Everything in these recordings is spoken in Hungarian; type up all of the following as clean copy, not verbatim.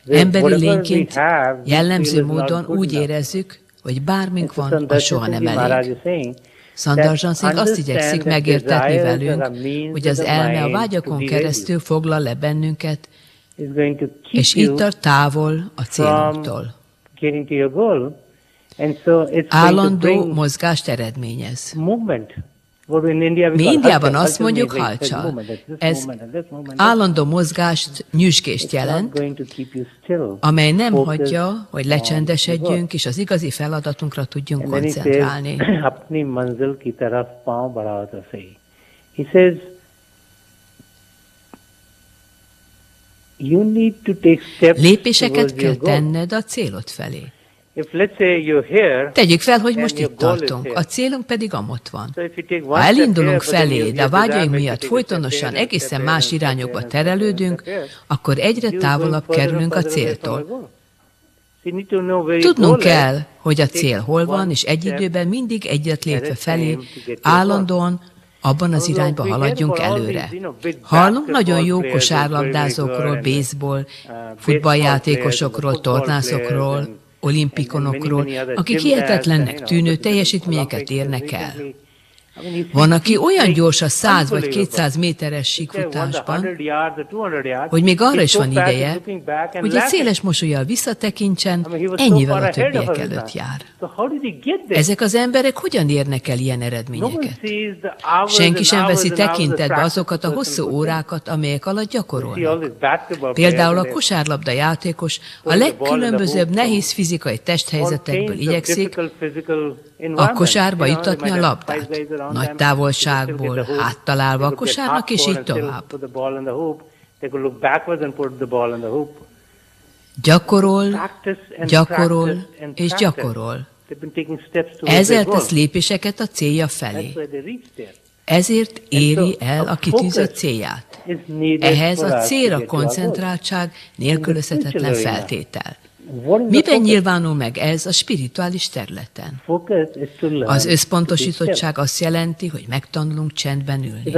Emberi lényként jellemző módon úgy érezzük, hogy bármink van, az soha nem elég. Sandarshan Singh azt igyekszik megértetni velünk, hogy az elme a vágyakon keresztül foglal le bennünket, és itt tart távol a célunktól. Állandó mozgást eredményez. Mi Indiában azt mondjuk halcsal. Ez állandó mozgást, nyüzsgést jelent, amely nem hagyja, hogy lecsendesedjünk, és az igazi feladatunkra tudjunk koncentrálni. Lépéseket kell tenned a célod felé. Tegyük fel, hogy most itt tartunk, a célunk pedig amott van. Ha elindulunk felé, de a vágyaink miatt folytonosan egészen más irányokba terelődünk, akkor egyre távolabb kerülünk a céltól. Tudnunk kell, hogy a cél hol van, és egy időben mindig egyet lépve felé, állandóan abban az irányba haladjunk előre. Hallunk nagyon jó kosárlabdázókról, baseball, futballjátékosokról, tornászokról, olimpikonokról, akik hihetetlennek tűnő teljesítményeket érnek el. Van, aki olyan gyors a 100 vagy 200 méteres síkfutásban, hogy még arra is van ideje, hogy egy széles mosollyal visszatekintsen, ennyivel a többiek előtt jár. Ezek az emberek hogyan érnek el ilyen eredményeket? Senki sem veszi tekintetbe azokat a hosszú órákat, amelyek alatt gyakorolnak. Például a kosárlabda játékos a legkülönbözőbb nehéz fizikai testhelyzetekből igyekszik a kosárba jutatni a labdát. Nagy távolságból, háttalálva a kosárnak, és így tovább. Gyakorol, gyakorol és gyakorol. Ezzel tesz lépéseket a célja felé. Ezért éri el a kitűzött célját. Ehhez a célra koncentráltság nélkülözhetetlen feltétel. Miben nyilvánul meg ez a spirituális területen? Az összpontosítottság azt jelenti, hogy megtanulunk csendben ülni.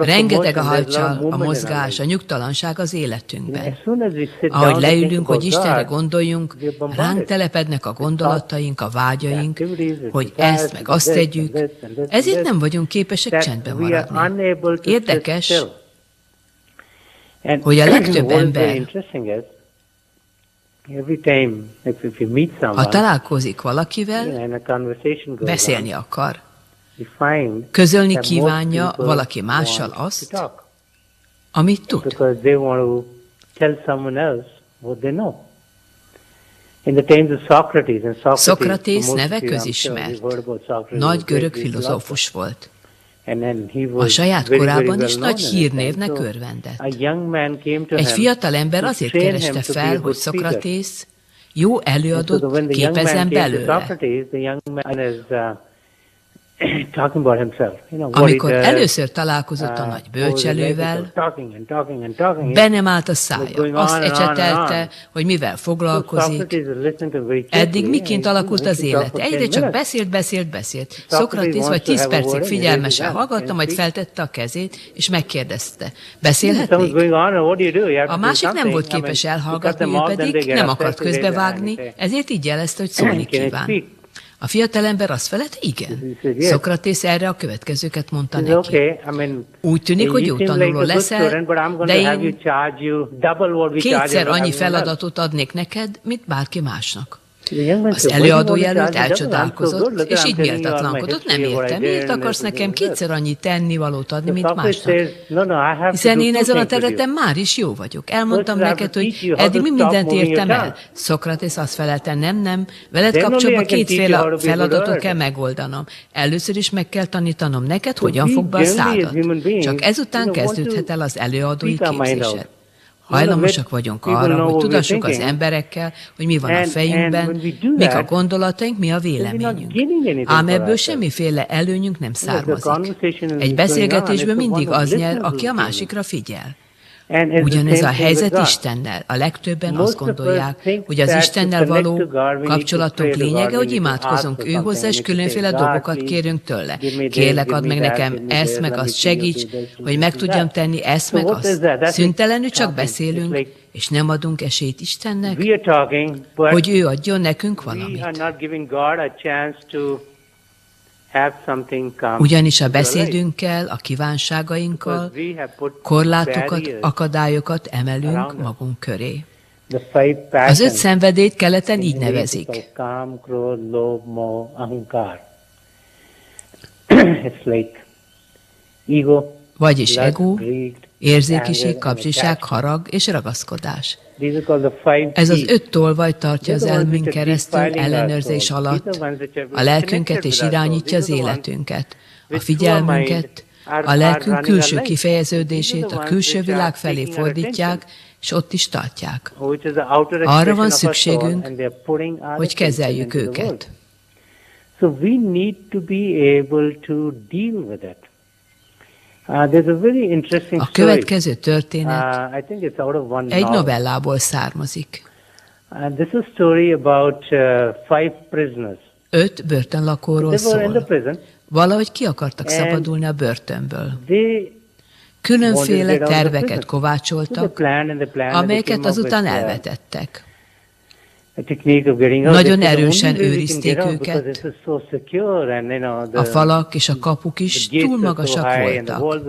Rengeteg a halcsal, a mozgás, a nyugtalanság az életünkben. Ahogy leülünk, hogy Istenre gondoljunk, ránk telepednek a gondolataink, a vágyaink, hogy ezt meg azt tegyük, ezért nem vagyunk képesek csendben maradni. Érdekes, hogy a legtöbb ember, ha találkozik valakivel, beszélni akar, közölni kívánja valaki mással azt, amit tud. Szokratész neve közismert, nagy görög filozófus volt. A saját korában is nagy hírnévnek örvendett. Egy fiatal ember azért kereste fel, hogy Szokratész jó előadót képezzen belőle. Amikor először találkozott a nagy bölcselővel, be nem állt a szája. Azt ecsetelte, hogy mivel foglalkozik. Eddig miként alakult az élet? Egyre csak beszélt. Szokratész vagy 10 percig figyelmesen hallgatta, majd feltette a kezét, és megkérdezte. Beszélhetnék? A másik nem volt képes elhallgatni, ő pedig nem akart közbevágni, ezért így jelezte, hogy szólni kíván. A fiatalember azt felett, igen. Szokratész erre a következőket mondta neki. Úgy tűnik, hogy jó tanuló leszel, de én 2-szer annyi feladatot adnék neked, mint bárki másnak. Az előadójelölt elcsodálkozott, és így méltatlankodott. Nem értem, miért akarsz nekem 2-szer annyi tennivalót adni, mint másnak? Hiszen én ezen a területen már is jó vagyok. Elmondtam neked, hogy eddig mi mindent értem el. Szokratész azt felelte, nem, veled kapcsolatban 2 feladatot kell megoldanom. Először is meg kell tanítanom neked, hogyan fog be a szádat. Csak ezután kezdődhet el az előadói képzésed. Hajlamosak vagyunk arra, hogy tudassuk az emberekkel, hogy mi van a fejünkben, mik a gondolataink, mi a véleményünk. Ám ebből semmiféle előnyünk nem származik. Egy beszélgetésből mindig az nyer, aki a másikra figyel. Ugyanez a helyzet Istennel. A legtöbben azt gondolják, hogy az Istennel való kapcsolatunk lényege, hogy imádkozunk őhozzá, és különféle dolgokat kérünk tőle. Kérlek, add meg nekem ezt, meg azt, segíts, hogy meg tudjam tenni ezt, meg azt. Szüntelenül csak beszélünk, és nem adunk esélyt Istennek, hogy ő adjon nekünk valamit. Ugyanis a beszédünkkel, a kívánságainkkal korlátokat, akadályokat emelünk magunk köré. Az 5 szenvedélyt keleten így nevezik. Vagyis ego, érzékiség, kapzsiság, harag és ragaszkodás. Ez az 5 tolvaj tartja az elmünk keresztül ellenőrzés alatt a lelkünket és irányítja az életünket, a figyelmünket, a lelkünk külső kifejeződését a külső világ felé fordítják, és ott is tartják. Arra van szükségünk, hogy kezeljük őket. A következő történet egy novellából származik. 5 börtönlakóról szól. Valahogy ki akartak szabadulni a börtönből. Különféle terveket kovácsoltak, amelyeket azután elvetettek. Nagyon erősen őrizték őket, a falak és a kapuk is túl magasak voltak.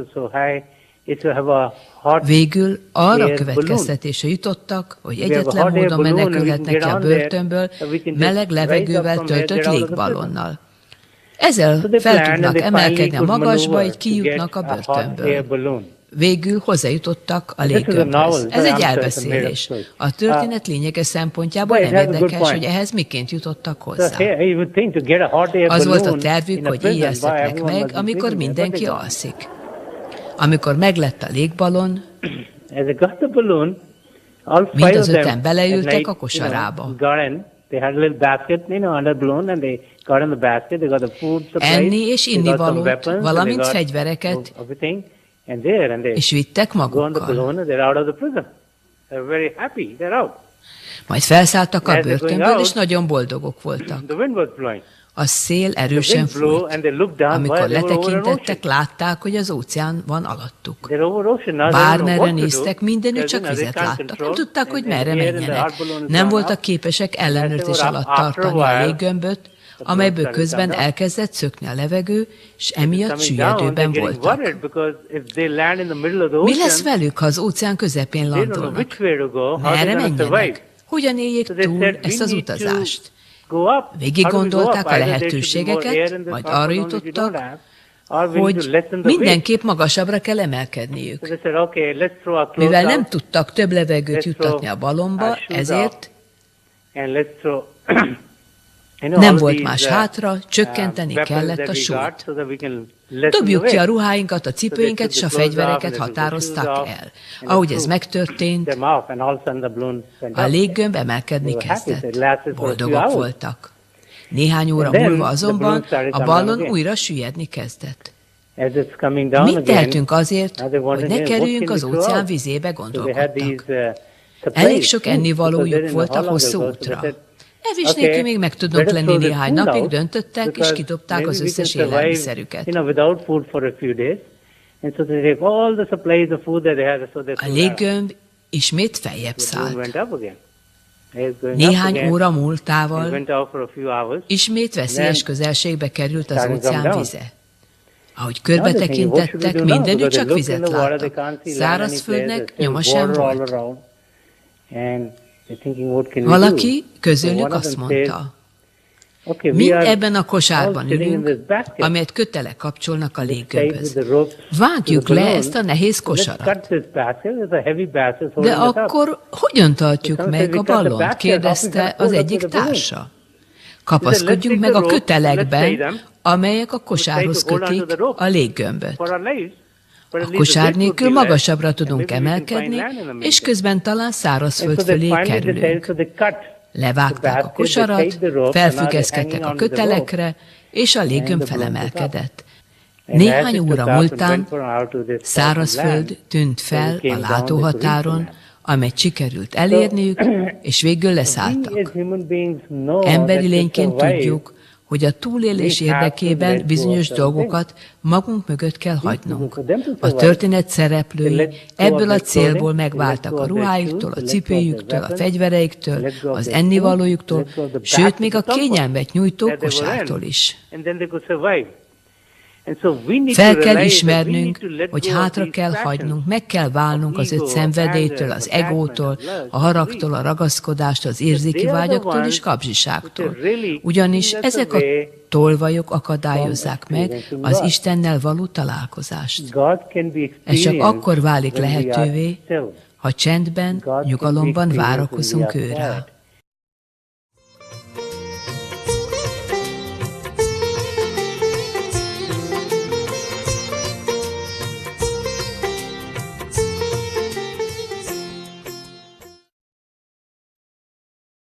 Végül arra következtetésre jutottak, hogy egyetlen módon menekülhetnek ki a börtönből meleg levegővel töltött légballonnal. Ezzel fel tudnak emelkedni a magasba, így kijutnak a börtönből. Végül hozzájutottak a léggömbhöz. Ez egy elbeszélés. A történet lényege szempontjából nem érdekes, hogy ehhez miként jutottak hozzá. Az volt a tervük, hogy éjjel szöknek meg, amikor mindenki alszik. Amikor meglett a légballon, mind az 5-en beleültek a kosarába. Enni és inni valót, valamint fegyvereket, és vittek magukkal. Majd felszálltak a börtönből, és nagyon boldogok voltak. A szél erősen fújt. Amikor letekintettek, látták, hogy az óceán van alattuk. Bármerre néztek, mindenütt csak vizet láttak. Nem tudták, hogy merre menjenek. Nem voltak képesek ellenőrzés alatt tartani a léggömböt, amelyből közben elkezdett szökni a levegő, és emiatt süllyedőben voltak. Mi lesz velük, ha az óceán közepén landolnak? Merre menjenek? Hogyan éljék túl ezt az utazást? Végig gondolták a lehetőségeket, majd arra jutottak, hogy mindenképp magasabbra kell emelkedniük. Mivel nem tudtak több levegőt juttatni a ballonba, ezért nem volt más hátra, csökkenteni kellett a súlyt. Dobjuk ki a ruháinkat, a cipőinket és a fegyvereket, határoztak el. Ahogy ez megtörtént, a léggömb emelkedni kezdett. Boldogok voltak. Néhány óra múlva azonban a ballon újra süllyedni kezdett. Mit tehetünk azért, hogy ne kerüljünk az óceán vizébe, gondolkodtak. Elég sok ennivalójuk volt a hosszú útra. Evés nélkül még meg tudnak lenni néhány napig, döntöttek, és kidobták az összes élelmiszerüket. A léggömb ismét feljebb szállt. Néhány óra múltával ismét veszélyes közelségbe került az óceán vize. Ahogy körbetekintettek, mindenütt csak vizet láttak. Szárazföldnek nyoma sem volt. Valaki közülük azt mondta, mind ebben a kosárban ülünk, amelyet kötelek kapcsolnak a léggömbhöz. Vágjuk le ezt a nehéz kosarat. De akkor hogyan tartjuk meg a ballont? Kérdezte az egyik társa. Kapaszkodjunk meg a kötelekben, amelyek a kosárhoz kötik a léggömböt. A kosár nélkül magasabbra tudunk emelkedni, és közben talán szárazföld fölé kerülünk. Levágták a kosarat, felfüggeszkedtek a kötelekre, és a léggömb felemelkedett. Néhány óra múltán szárazföld tűnt fel a látóhatáron, amelyet sikerült elérniük, és végül leszálltak. Emberi lényként tudjuk, hogy a túlélés érdekében bizonyos dolgokat magunk mögött kell hagynunk. A történet szereplői ebből a célból megváltak a ruhájuktól, a cipőjüktől, a fegyvereiktől, az ennivalójuktól, sőt, még a kényelmet nyújtó kosártól is. Fel kell ismernünk, hogy hátra kell hagynunk, meg kell válnunk az 5 szenvedélytől, az egótól, a haragtól, a ragaszkodástól, az érzéki vágyaktól és kapzsiságtól. Ugyanis ezek a tolvajok akadályozzák meg az Istennel való találkozást. Ez csak akkor válik lehetővé, ha csendben, nyugalomban várakozunk őrá.